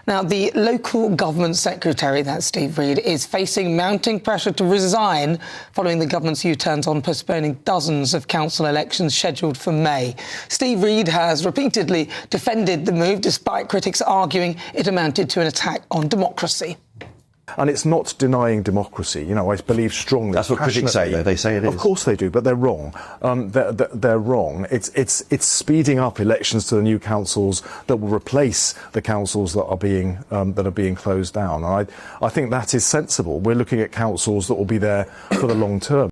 Now, the local government secretary, that's Steve Reid, is facing mounting pressure to resign following the government's U-turns on postponing dozens of council elections scheduled for May. Steve Reid has repeatedly defended the move, despite critics arguing it amounted to an attack on democracy. And it's not denying democracy. You know, I believe strongly. That's what critics say, though. They say it is. Of course they do, but they're wrong. They're wrong. It's speeding up elections to the new councils that will replace the councils that are being closed down. And I think that is sensible. We're looking at councils that will be there for the long term.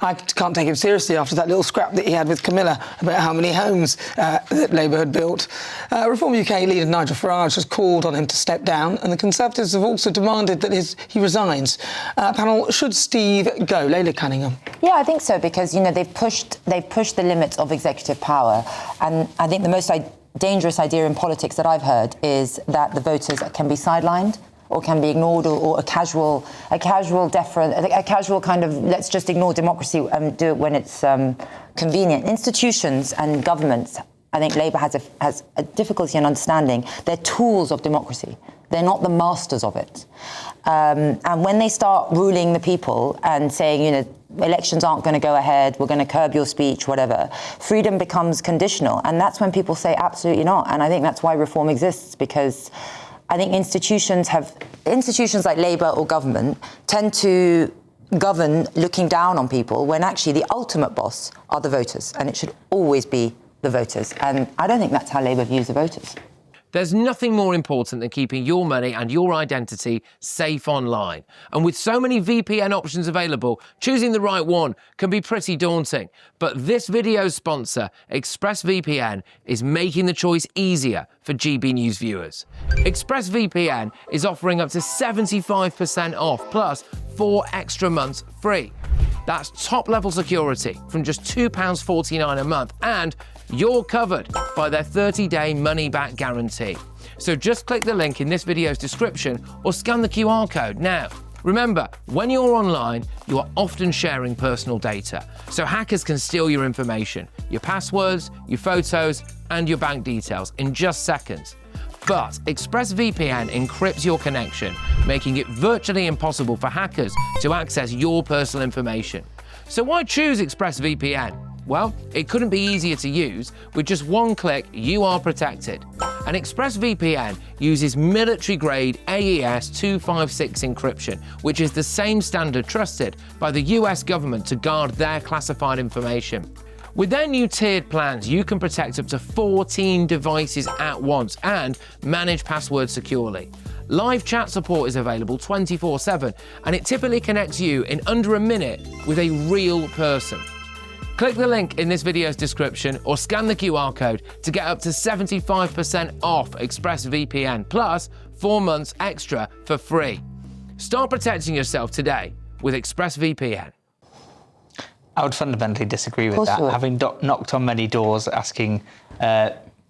I can't take him seriously after that little scrap that he had with Camilla about how many homes that Labour had built. Reform UK leader Nigel Farage has called on him to step down, and the Conservatives have also demanded that he resigns. Panel, should Steve go? Laila Cunningham. Yeah, I think so, because, you know, they've pushed the limits of executive power, and I think the most dangerous idea in politics that I've heard is that the voters can be sidelined or can be ignored, or a casual kind of let's just ignore democracy and do it when it's convenient. Institutions and governments, I think Labour has a difficulty in understanding, they're tools of democracy. They're not the masters of it. And when they start ruling the people and saying, you know, elections aren't going to go ahead, we're going to curb your speech, whatever, freedom becomes conditional. And that's when people say absolutely not. And I think that's why reform exists, because I think institutions like Labour or government tend to govern looking down on people, when actually the ultimate boss are the voters, and it should always be the voters. And I don't think that's how Labour views the voters. There's nothing more important than keeping your money and your identity safe online. And with so many VPN options available, choosing the right one can be pretty daunting. But this video's sponsor, ExpressVPN, is making the choice easier for GB News viewers. ExpressVPN is offering up to 75% off, plus 4 extra months free. That's top-level security from just £2.49 a month, and you're covered by their 30-day money-back guarantee. So just click the link in this video's description or scan the QR code now. Remember, when you're online, you are often sharing personal data, so hackers can steal your information, your passwords, your photos, and your bank details in just seconds. But ExpressVPN encrypts your connection, making it virtually impossible for hackers to access your personal information. So why choose ExpressVPN? Well, it couldn't be easier to use. With just one click, you are protected. And ExpressVPN uses military-grade AES 256 encryption, which is the same standard trusted by the US government to guard their classified information. With their new tiered plans, you can protect up to 14 devices at once and manage passwords securely. Live chat support is available 24/7, and it typically connects you in under a minute with a real person. Click the link in this video's description or scan the QR code to get up to 75% off ExpressVPN, plus 4 months extra for free. Start protecting yourself today with ExpressVPN. I would fundamentally disagree with that. Having knocked on many doors asking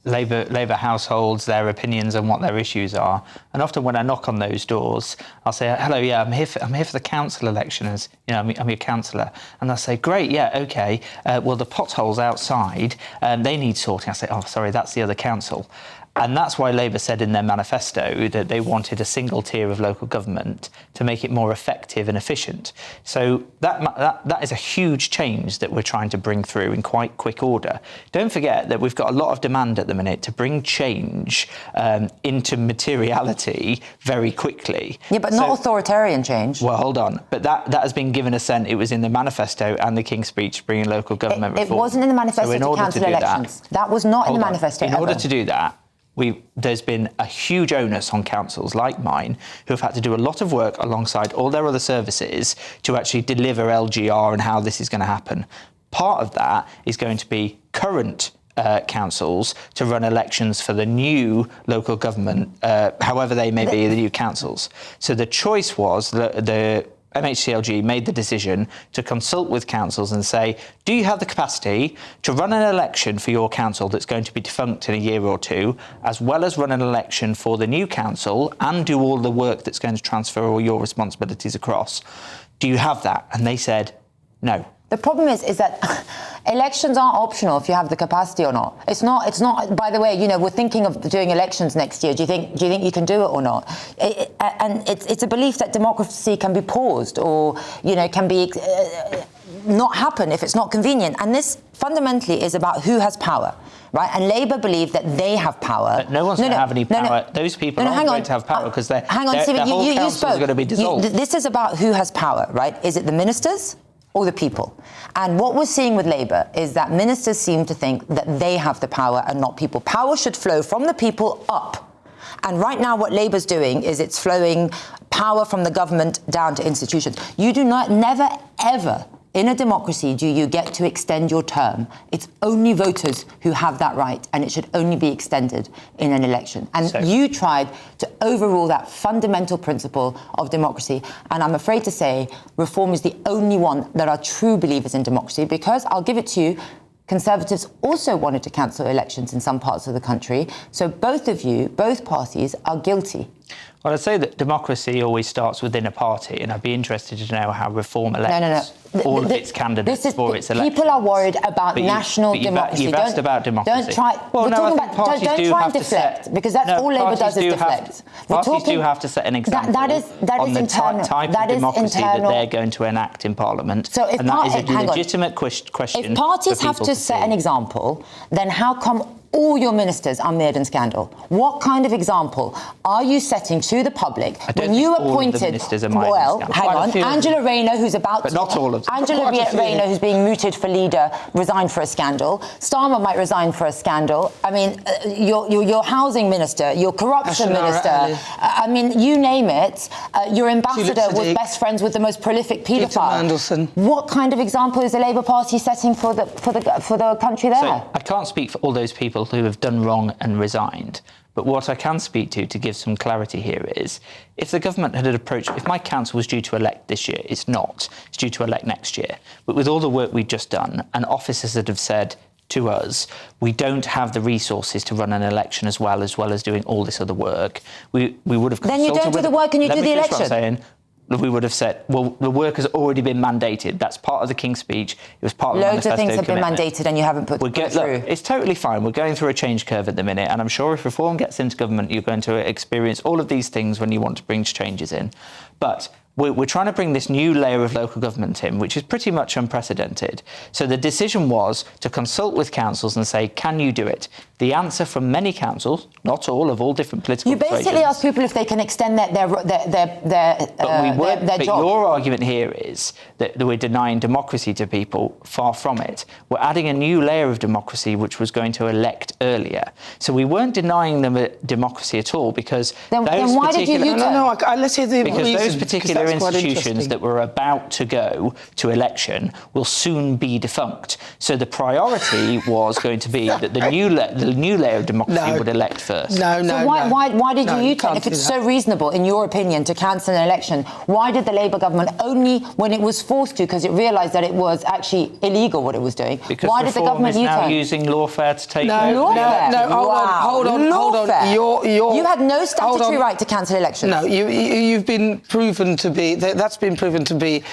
Labour households their opinions on what their issues are, and often when I knock on those doors, I'll say, "Hello, yeah, I'm here for the council election, as you know, I'm your councillor," and they'll say, "Great, yeah, okay. Well, the potholes outside, they need sorting." I say, "Oh, sorry, that's the other council." And that's why Labour said in their manifesto that they wanted a single tier of local government to make it more effective and efficient. So that is a huge change that we're trying to bring through in quite quick order. Don't forget that we've got a lot of demand at the minute to bring change into materiality very quickly. Yeah, but not authoritarian change. Well, hold on. But that has been given assent. It was in the manifesto and the King's Speech bringing local government reform. It wasn't in the manifesto to council elections. That was not in the manifesto ever. In order to do that, there's been a huge onus on councils like mine who have had to do a lot of work alongside all their other services to actually deliver LGR and how this is going to happen. Part of that is going to be current councils to run elections for the new local government, however they may be, the new councils. So the choice was the MHCLG made the decision to consult with councils and say, do you have the capacity to run an election for your council that's going to be defunct in a year or two, as well as run an election for the new council and do all the work that's going to transfer all your responsibilities across? Do you have that? And they said, no. The problem is that elections aren't optional if you have the capacity or not. It's not. By the way, you know, we're thinking of doing elections next year. Do you think you can do it or not? And it's a belief that democracy can be paused or, you know, can be not happen if it's not convenient. And this fundamentally is about who has power. Right, and Labour believe that they have power. But no one's going to have any power. Those people aren't going to have power because their whole council is going to be dissolved. This is about who has power, right? Is it the ministers or the people? And what we're seeing with Labour is that ministers seem to think that they have the power and not people. Power should flow from the people up. And right now what Labour's doing is it's flowing power from the government down to institutions. You do not, never, ever, in a democracy, do you get to extend your term. It's only voters who have that right, and it should only be extended in an election. And you tried to overrule that fundamental principle of democracy. And I'm afraid to say Reform is the only one that are true believers in democracy, because I'll give it to you, Conservatives also wanted to cancel elections in some parts of the country. So both of you, both parties, are guilty. Well, I'd say that democracy always starts within a party, and I'd be interested to know how Reform elects all of its candidates for its election. People are worried about national democracy. You've asked about democracy. Don't try. Well, don't try and deflect, because that's all Labour does is deflect. Parties do have to set an example on the type of democracy that they're going to enact in Parliament, and that is a legitimate question. If parties have to set an example, then how come all your ministers are mired in scandal? What kind of example are you setting to the public when you appointed? Well, hang on, Angela Rayner, who's about but not all of them. Angela Rayner, who's being mooted for leader, resigned for a scandal. Starmer might resign for a scandal. I mean, your housing minister, your corruption minister. I mean, you name it. Your ambassador was best friends with the most prolific paedophile. What kind of example is the Labour Party setting for the country there? So, I can't speak for all those people who have done wrong and resigned. But what I can speak to give some clarity here is, if the government had approached, if my council was due to elect this year, it's not. It's due to elect next year. But with all the work we've just done, and officers that have said to us, we don't have the resources to run an election as well as doing all this other work, we would have consulted. Then you don't do the work and you do the election. We would have said, well, the work has already been mandated. That's part of the King's speech. It was part of the manifesto commitment. Loads of things have been mandated and you haven't put them through. Look, it's totally fine. We're going through a change curve at the minute, and I'm sure if Reform gets into government, you're going to experience all of these things when you want to bring changes in. But we're trying to bring this new layer of local government in, which is pretty much unprecedented. So the decision was to consult with councils and say, can you do it? The answer from many councils, not all different political persuasions. You basically ask people if they can extend their job. Your argument here is that we're denying democracy to people. Far from it. We're adding a new layer of democracy, which was going to elect earlier. So we weren't denying them democracy at all, because then why did you let's hear the because reason, those particular institutions that were about to go to election will soon be defunct. So the priority was going to be that the new layer of democracy would elect first. So why did you U-turn? If it's so reasonable, in your opinion, to cancel an election, why did the Labour government only when it was forced to, because it realised that it was actually illegal what it was doing? Because why did the government U-turn? Now using lawfare to take over. Hold on. You had no statutory right to cancel elections. No, you've been proven to be. That's been proven to be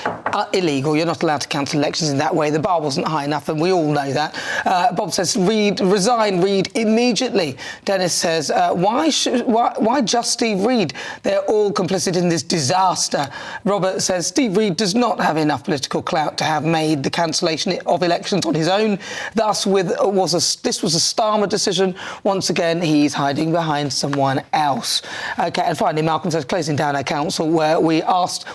illegal. You're not allowed to cancel elections in that way. The bar wasn't high enough, and we all know that. Bob says, resign Reid immediately. Dennis says, why just Steve Reid? They're all complicit in this disaster. Robert says, Steve Reid does not have enough political clout to have made the cancellation of elections on his own. Thus, this was a Starmer decision. Once again, he's hiding behind someone else. Okay, and finally, Malcolm says, closing down our council, were we asked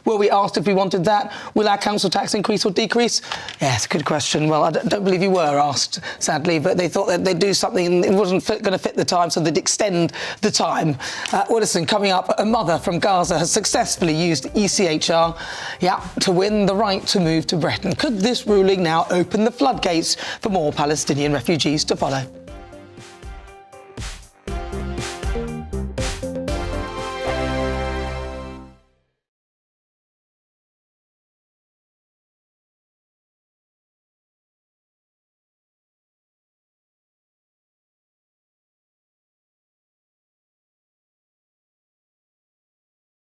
if we wanted that? Will our council tax increase or decrease? Yeah, it's a good question. Well, I don't believe you were asked, sadly, but they thought that they'd do something and it wasn't going to fit the time, so they'd extend the time. Well, listen, coming up, a mother from Gaza has successfully used ECHR, to win the right to move to Britain. Could this ruling now open the floodgates for more Palestinian refugees to follow?